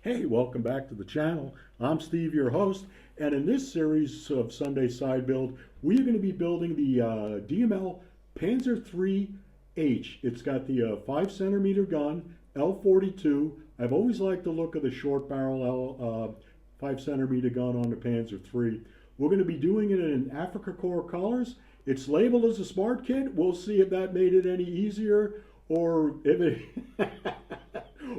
Hey, welcome back to the channel. I'm Steve, your host, and in this series of Sunday Side Build, we are going to be building the DML Panzer III H. It's got the 5 centimeter gun, L42. I've always liked the look of the short barrel 5 centimeter gun on the Panzer III. We're going to be doing it in Afrika Korps colors. It's labeled as a smart kit. We'll see if that made it any easier or if it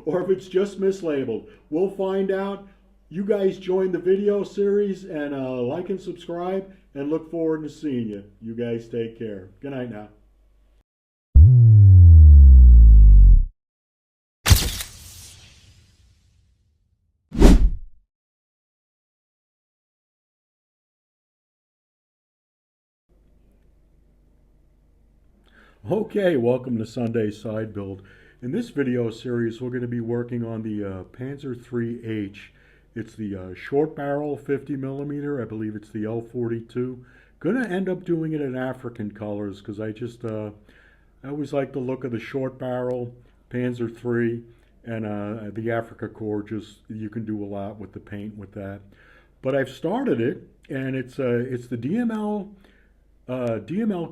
or if it's just mislabeled. We'll find out. You guys join the video series and like and subscribe, and look forward to seeing you. You guys take care. Good night now. Okay, welcome to Sunday Side Build. In this video series, we're going to be working on the Panzer III H. It's the short barrel 50 millimeter. I believe it's the L42. Going to end up doing it in African colors because I always like the look of the short barrel Panzer III, and the Afrika Korps. Just you can do a lot with the paint with that. But I've started it, and it's the DML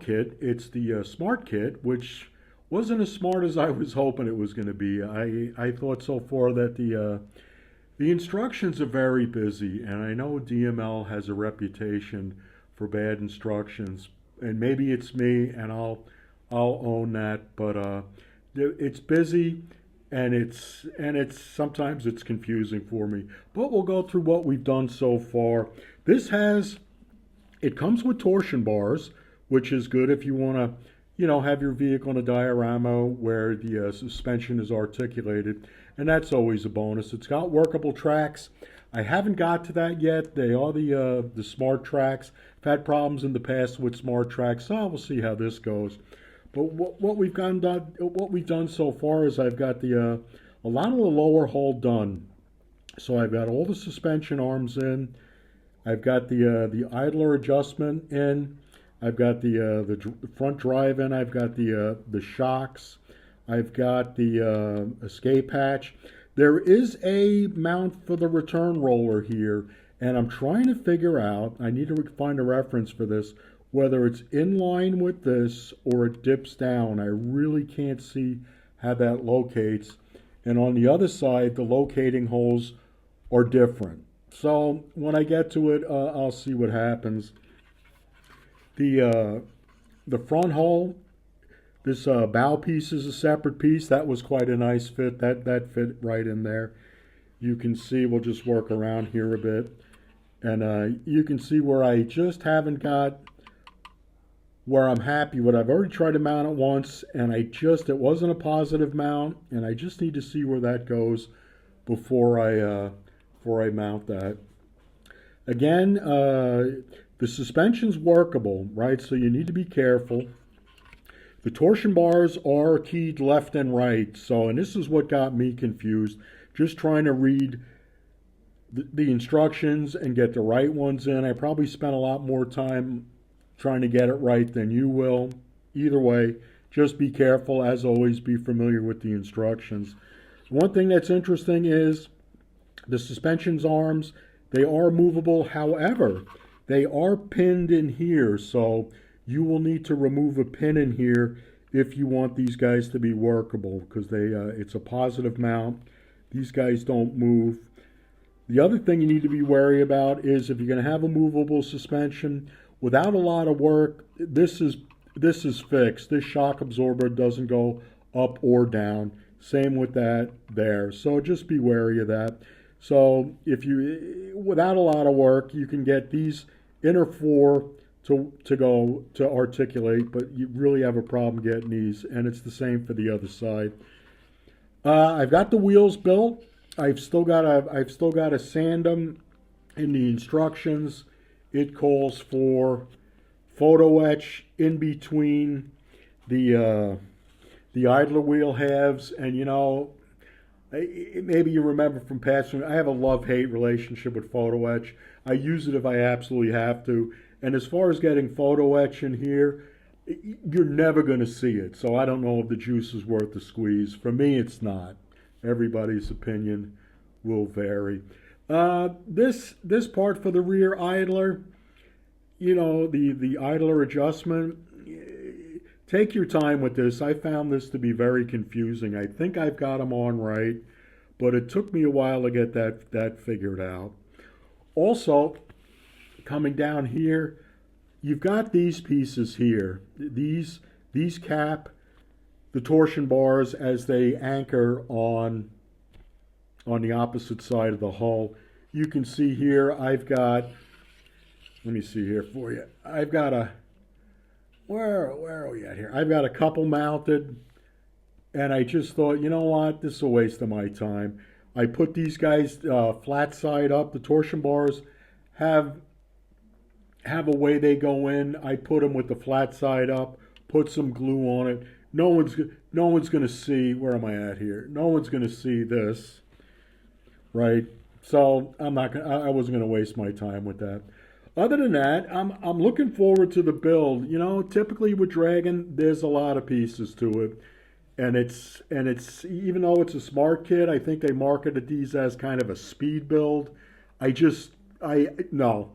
kit. It's the smart kit, which wasn't as smart as I was hoping it was going to be. I thought so far that the instructions are very busy, and I know DML has a reputation for bad instructions, and maybe it's me, and I'll own that. But it's busy, and it's sometimes it's confusing for me. But we'll go through what we've done so far. It comes with torsion bars, which is good if you want to, have your vehicle in a diorama where the suspension is articulated, and that's always a bonus. It's got workable tracks. I haven't got to that yet. They are the smart tracks. I've had problems in the past with smart tracks, so we'll see how this goes. But what we've done so far is I've got a lot of the lower hull done. So I've got all the suspension arms in. I've got the idler adjustment in. I've got the front drive in. I've got the shocks. I've got the escape hatch. There is a mount for the return roller here, and I'm trying to figure out, I need to find a reference for this, whether it's in line with this or it dips down. I really can't see how that locates. And on the other side, the locating holes are different. So when I get to it, I'll see what happens. The front hull, this bow piece is a separate piece. That was quite a nice fit. That fit right in there. You can see, we'll just work around here a bit. And you can see where I just haven't got where I'm happy with. I've already tried to mount it once, and it wasn't a positive mount, and I just need to see where that goes before I mount that. Again, the suspension's workable, right? So you need to be careful. The torsion bars are keyed left and right. And this is what got me confused. Just trying to read the instructions and get the right ones in. I probably spent a lot more time trying to get it right than you will. Either way, just be careful. As always, be familiar with the instructions. One thing that's interesting is the suspension's arms, they are movable. However, they are pinned in here, so you will need to remove a pin in here if you want these guys to be workable, because it's a positive mount. These guys don't move. The other thing you need to be wary about is if you're going to have a movable suspension, without a lot of work, this is fixed. This shock absorber doesn't go up or down. Same with that there. So just be wary of that. So without a lot of work, you can get these inner four to articulate, but you really have a problem getting these, and it's the same for the other side. I've got the wheels built. I've still got to sand them. In the instructions, it calls for photo etch in between the idler wheel halves, and maybe you remember from past, I have a love-hate relationship with photo etch. I use it if I absolutely have to. And as far as getting photo etch in here, you're never going to see it. So I don't know if the juice is worth the squeeze. For me, it's not. Everybody's opinion will vary. This part for the rear idler, the idler adjustment, take your time with this. I found this to be very confusing. I think I've got them on right, but it took me a while to get that figured out. Also, coming down here, you've got these pieces here. These cap the torsion bars as they anchor on the opposite side of the hull. You can see here I've got, let me see here for you. I've got where are we at here? I've got a couple mounted, and I just thought, you know what, this is a waste of my time. I put these guys flat side up. The torsion bars have a way they go in. I put them with the flat side up, put some glue on it. No one's going to see, where am I at here? No one's going to see this, right? So I wasn't going to waste my time with that. Other than that, I'm looking forward to the build. Typically with Dragon, there's a lot of pieces to it, and it's even though it's a smart kit, I think they marketed these as kind of a speed build. No,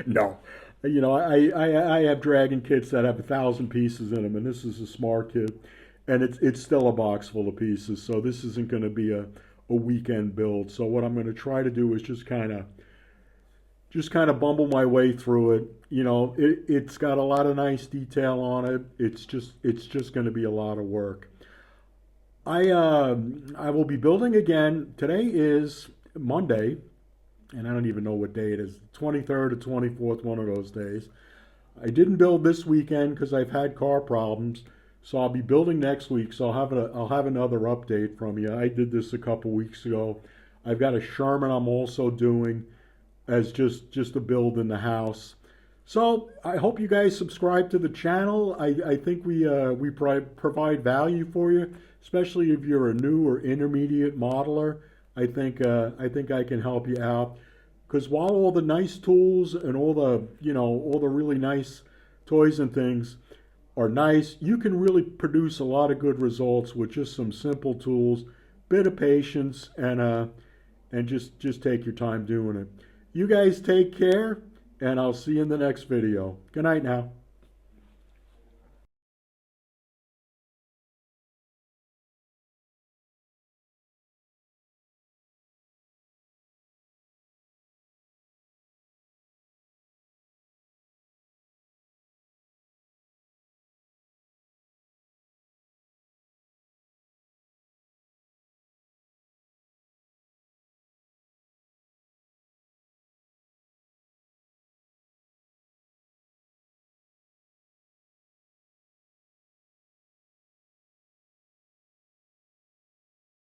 no. I have Dragon kits that have 1,000 pieces in them, and this is a smart kit, and it's still a box full of pieces. So this isn't going to be a weekend build. So what I'm going to try to do is just kind of bumble my way through it. It's got a lot of nice detail on it. It's just going to be a lot of work. I will be building again. Today is Monday, and I don't even know what day it is. 23rd or 24th, one of those days. I didn't build this weekend because I've had car problems. So I'll be building next week. So I'll have another update from you. I did this a couple weeks ago. I've got a Sherman I'm also doing as just a build in the house. So I hope you guys subscribe to the channel. I think we provide value for you, especially if you're a new or intermediate modeler. I think I can help you out, because while all the nice tools and all the really nice toys and things are nice, you can really produce a lot of good results with just some simple tools, bit of patience, and just take your time doing it. You guys take care, and I'll see you in the next video. Good night now.